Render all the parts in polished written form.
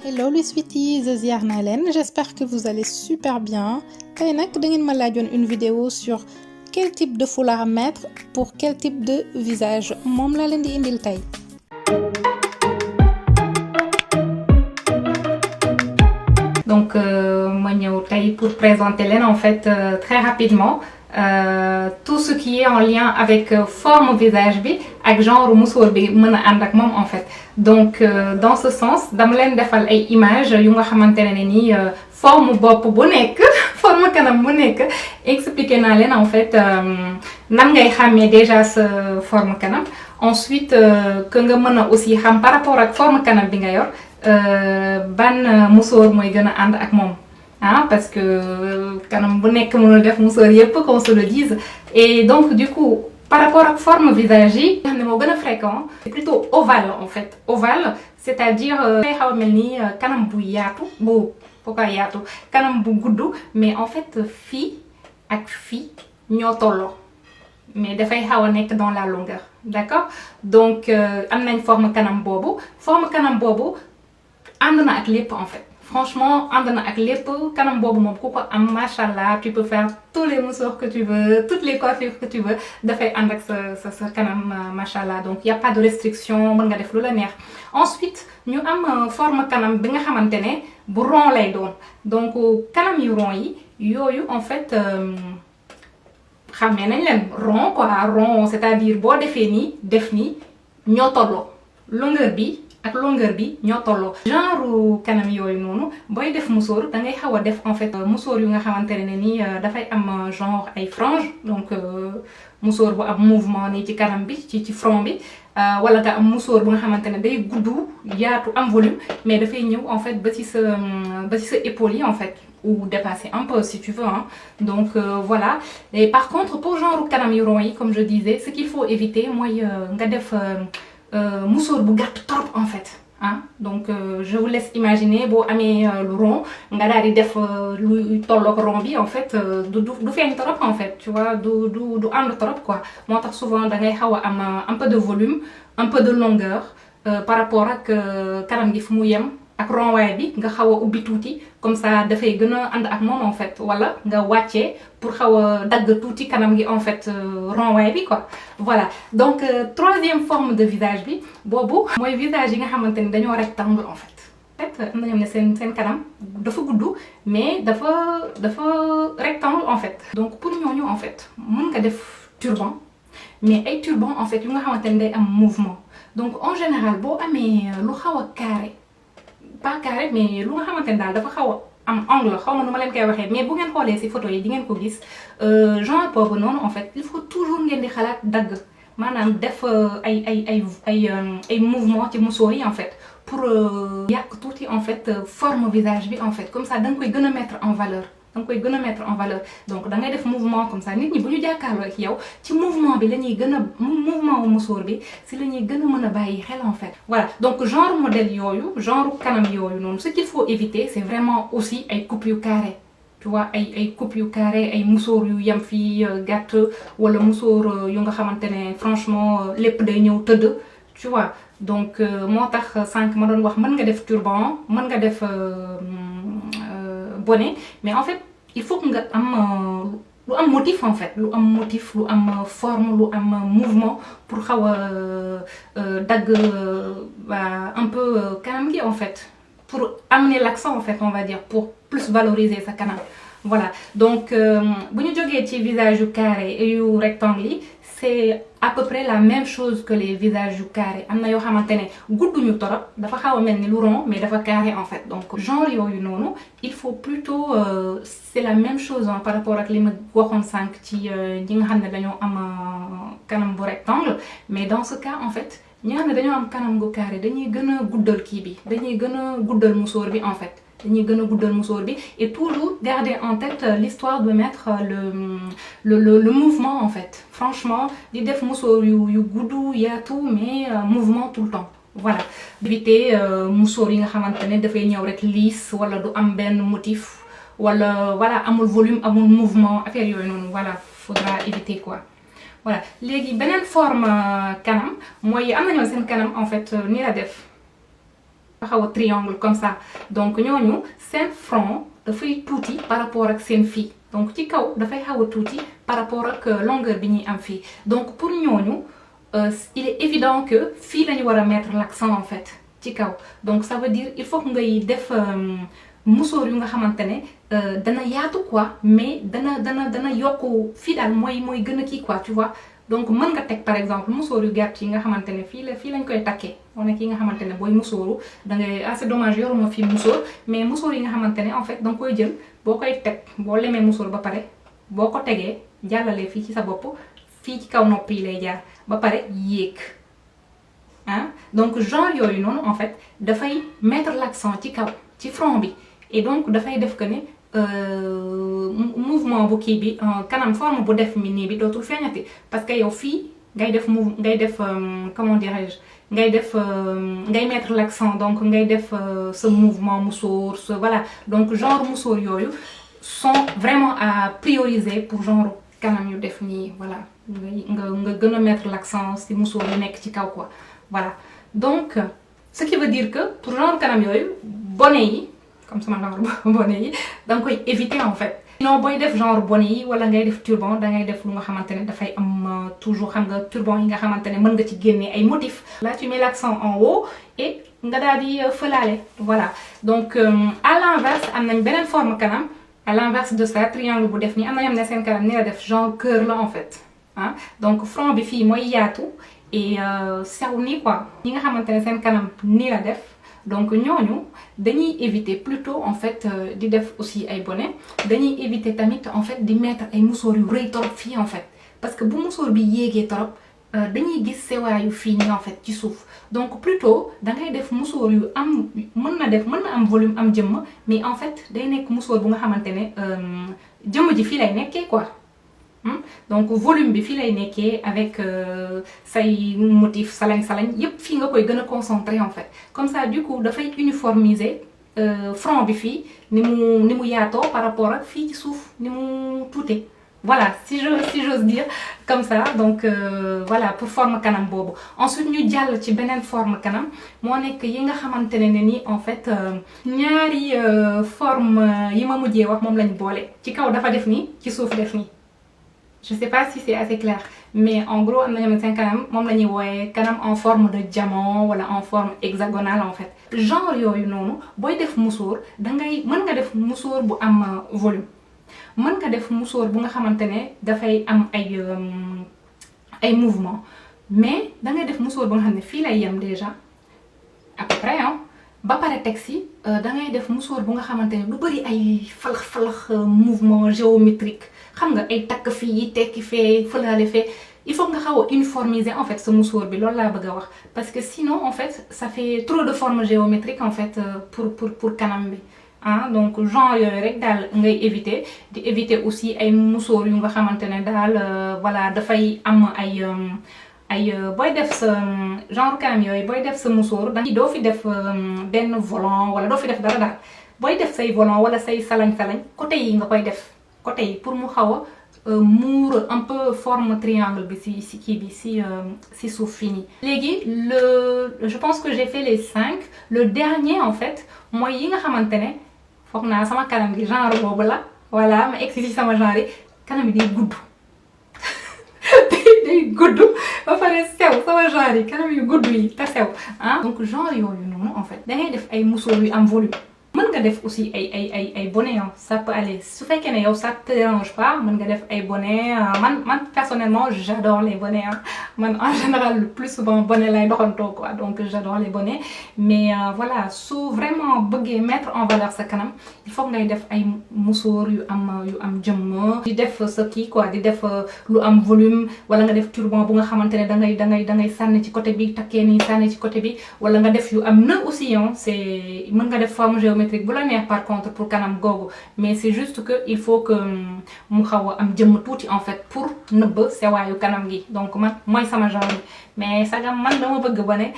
Hello les sweeties, ziar naa leen, j'espère que vous allez super bien. Tey nag da ngeen ma laajoon une vidéo sur quel type de foulard mettre pour quel type de visage moom laa leen di indil tey. Donc ma ñëw tey pour présenter leen en fait très rapidement tout ce qui est en lien avec forme visage bi ak genre musoor bi mën a ànd ak moom en fait. Donc dans ce sens dama leen defal ay images yu nga xamante ne nii forme bopp bu nekk forme kanam bu nekk expliqué naa leen en fait nan ngay xàmmee déjà sa forme kanam. Ensuite que nga mën a aussi xam par rapport ak forme kanam bi nga yor ban musoor mooy gën a ànd ak moom. Ah, parce que kanam bu nekk mënul def musoor yépp qu'on se le dise. Et donc du coup par rapport à forme visage yi nga xam ne moo gën a fréquent c'est plutôt ovale en fait. Ovale c'est-à-dire day xaw a mel ni kanam bu yaatu bu pourquoi yaatu kanam bu gudd mais en fait fii ak fii ñoo tolloo mais dafay xaw a nekk dans la longueur, d'accord? Donc am nañ forme kanam boobu ànd na ak lépp en fait. Franchement ànd na ak lépp kanam boobu moom ku ko am machallah tu peux faire tous les musoors que tu veux, toutes les coiffures que tu veux dafay ànd ak sa kanam machallah. Donc y a pas de restriction, mën nga def lu la neex. Ensuite ñu am forme kanam bi nga xamante ne bu rond lay doon. Donc kanam yu rond yi yooyu en fait xamee nañ leen rond quoi, rond c'est-à-dire boo defee nii def nii ñoo tolloo longueur bi ak longueur bi ñoo tolloo. Genre kanam yooyu noonu booy def musoor da ngay xaw a def en fait musoor yu nga xamante ne nii dafay am genre ay franges. Donc musoor bu am mouvement nii ci kanam bi ci front bi wala nga am musoor bu nga xamante ne day gudd yaatu am volume mais dafay ñëw en fait ba ci sa épaule yi en fait ou dépasser un peu si tu veux hein. Donc voilà. Et par contre pour genre kanam yu rond yi comme je disais ce qu'il faut éviter mooy nga def musoor bu gàtt trop en fait ah. Donc je vous laisse imaginer boo amee lu rond nga daal di def lu tolloog rond bi en fait du feeñ trop en fait tu vois du ànd trop quoi. Moo tax souvent da ngay xaw a am un peu de volume un peu de longueur par rapport ak kanam gi fu mu yem ak rond-waay bi nga xaw a ubbi tuuti comme ça dafay gën a ànd ak moom en fait. Wala nga wàccee pour xaw a dagg tuuti kanam gi en fait rond-waay bi quoi. Voilà donc troisième forme de visage bi boobu mooy visage yi nga xamante ni dañoo rectangle en fait. Am na ñoom ne seen kanam dafa gudd mais dafa rectangle en fait. Donc pour ñooñu en fait mën nga def turban mais ay turban en fait yu nga xamante ni day am mouvement. Donc en général boo amee lu xaw a carré pas carré mais lu nga xamante ni daal dafa xaw a am angle xaw ma nu ma leen koy waxee mais bu ngeen xoolee ci photo yi di ngeen ko gis genre boobu noonu en fait il faut toujours ngeen di xalaat dagg maanaam def ay mouvement ci musoor yi en fait pour yàq tuuti en fait forme visage bi en fait comme ça da nga koy gën a mettre en valeur. Donc da ngay def mouvement comme ça nit ñi bu ñu jàkkaarloo ak yow ci mouvement bi la ñuy gën a mouvement wu musoor bi si la ñuy gën a mën a bàyyi xel en fait. Voilà donc genre modèle yooyu genre kanam yooyu noonu ce qu'il faut éviter c'est vraiment aussi ay coupe yu carré. Tu vois ay coupe yu carré ay musoor yu yem fii gàtt wala musoor yu nga xamante ne franchement lépp day ñëw tëdd tu vois. Donc moo tax sànq ma doon wax mën nga def turban mën nga def bonnet mais en fait il faut que nga am lu am motif en fait lu am forme lu am mouvement pour xaw a dagg un peu kanam gi en fait pour amener l'accent en fait on va dire pour plus valoriser sa kanam. Voilà donc bu ñu jógee ci visage yu carré et yu rectangle yi c'est à peu près la même chose que les visages yu carré. Am na yoo xamante ne gudduñu torop dafa xaw a mel ni lu rond mais dafa carré en fait. Donc genre yooyu noonu il faut plutôt c'est la même chose hein, par rapport ak li ma waxoon sànq ci ñi nga xam ne dañoo am kanam bu rectangle mais dans ce cas en fait ñi nga xam ne dañoo am kanam gu carré dañuy gën a guddal kii bi dañuy gën a guddal musoor bi en fait. Dañuy gën a guddal musoor bi et toujours garder en tête l'histoire de mettre le mouvement en fait. Franchement di def musoor yu gudd yaatu mais mouvement tout le temps. Voilà éviter musoor yi nga xamante ne dafay ñëw rek lisse wala du am benn motif wala voilà amul volume amul mouvement affaire yooyu noonu voilà faudra éviter quoi. Voilà léegi beneen forme kanam mooy am na ñoo seen kanam en fait nii la def. xaw a triangle comme ça donc ñooñu seen front dafay tuuti par rapport ak seen fii donc ci kaw dafay xaw a tuuti par rapport ak longueur bi ñuy am fii donc pour ñooñu il est évident que fii la ñu war a mettre l'accent en fait ci kaw donc ça veut dire il faut que ngay def musóor yu nga xamante ne dana yaatu quoi mais dana yokku fii daal mooy gën a kii quoi tu vois donc mën nga teg par exemple musóor yu gàtt yi nga xamante ne fii lañ koy takkee moo nekk yi nga xamante ne booy musóoru da ngay c'est dommage yoruma fii musóor mais musóor yi nga xamante ne en fait da nga koy jël boo koy teg boo lemee musóor ba pare boo ko tegee jàllalee fii ci sa bopp fii ci kaw nopp yi lay jaar ba pare yéeg ah donc genre yooyu noonu en fait dafay mettre l'accent ci kaw ci front bi et donc dafay def que ne mouvement bu kii bi kanam forme bu def mi nii bi dootul feeñati parce que yow fii ngay def comment dirais-je ngay mettre l'accent donc ngay def ce mouvement musóor ce voilà donc genre musóor yooyu sont vraiment à prioriser pour genre kanam yu def nii voilà nga gën a mettre l'accent si musóor yu nekk ci kaw quoi voilà donc ce qui veut dire que pour genre kanam yooyu bonnet yi comme sama genre bonnet yi da nga koy éviter en fait sinon booy def genre bonnet yi wala ngay def turban da ngay def lu nga xamante ne dafay am toujours xam nga turban yi nga xamante ne mën nga ci génne ay motifs là tu mets l'accent en haut et nga daal di fëlaale voilà donc à l'inverse am nañ beneen forme kanam à l'inverse de ça triangle bu def nii am na ñam ne seen kanam ni la def genre cœur la en fait ah donc front bi fii mooy yaatu et sew nii quoi ñi nga xamante ne seen kanam nii la def donc ñooñu dañuy éviter plutôt en fait di def aussi ay bonnet dañuy éviter tamit en fait di mettre ay musóor yu rëy torop fii en fait parce que bu musóor bi yéegee torop dañuy gis sewaayu fii nii en fait ci suuf donc plutôt da ngay def musóor yu am mën na am volume am jëmm mais en fait day nekk musóor bu nga xamante ne jëmm ji fii lay nekkee quoi donc volume bi fii lay nekkee avec say motif salañ yépp fii nga koy gën a concentrer en fait comme ça du coup dafay uniformiser front bi fii ni mu yaatoo par rapport ak fii ci suuf ni mu tuute voilà si j'ose dire comme ça donc voilà pour forme kanam boobu ensuite ñu jàll ci beneen forme kanam moo nekk yi nga xamante ne ni en fait ñaari forme yi ma mujjee wax moom lañ boole ci kaw dafa def nii ci suuf def nii je sais pas si c'est assez clair mais en gros am na ñoom seen kanam moom la ñuy wooyee kanam en forme de diamant wala en forme hexagonale en fait genre yooyu noonu booy def musóor mën nga def musóor bu am volume mën nga def musóor bu nga xamante ne dafay am ay mouvement mais dangay def musóor bu nga xam ne fii lay yem déjà à peu près ba pare teg si dangay def musóor bu nga xamante ne lu bari ay falax mouvement géométrique xam nga ay takk fii tekki fee fëlaale fee il faut nga xaw a uniformiser en fait ce musóor bi loolu laa bëgg a wax parce que sinon en fait ça fait trop de formes géométriques en fait pour kanam bi donc genre yooyu rek daal ngay éviter di éviter aussi ay musóor yu nga xamante ne daal voilà dafay am ay booy def sa genre kanam yooyu booy def sa musóor doo fi def benn volant wala doo fi def dara daal booy def say volant wala say salañ-salañ côté yi nga koy def côté yi pour mu xaw a muur un peu forme triangle bi si kii bi si suuf fii nii léegi je pense que j'ai fait les 5 le dernier en fait mooy yi nga xamante ne foog naa sama kanam gi genre boobu la voilà ma egsi ci sama genre yi kanam yi day gudd day gudd ba pare sew sama genre yi kanam yu gudd yi te sew donc genre yooyu noonu en fait da ngay def ay musóor yu am volume mën nga def aussi ay bonnet ça peut aller su fekkee ne yow ça te dérange pas mën nga def ay bonnet man personnellement j'adore les bonnets man en général le plus souvent bonnet lay doxantoo quoi donc j'adore les bonnets mais voilà su vraiment bëggee mettre en valeur sa kanam il faut ngay def ay musóor yu am jëmm di def sa kii quoi di def lu am volume wala nga def turban bu nga xamante ne da ngay sànni ci côté bi takkee nii sànni ci côté bi wala nga def yu am nœud aussi c'est mën nga def forme géométrique bu la neex par contre pour kanam googu mais c'est juste que il faut que mu xaw a am jëmm tuuti en fait pour nëbb sewaayu kanam gi donc man mooy sama genre mais sagam man dama bëgg bonnet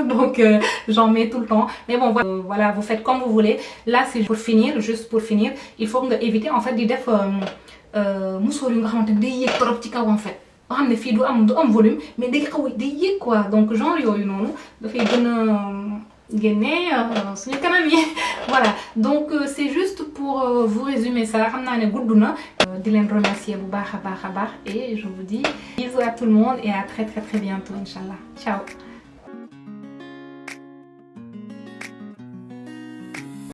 donc j'en mets tout le temps mais bon voilà vous faites comme vous voulez là c'est pour finir juste pour finir il faut nga éviter en fait di def musóor yu nga xamante ne day yéeg trop ci kaw en fait ba xam ne fii du am volume mais day yéeg quoi donc genre yooyu noonu dafay gën a génne suñu kanam yi voilà donc c'est juste pour vous résumer ça xam naa ne gudd na di leen remercier bu baax a baax et je vous dis bisous à tout le monde et à très bientôt inchallah ciao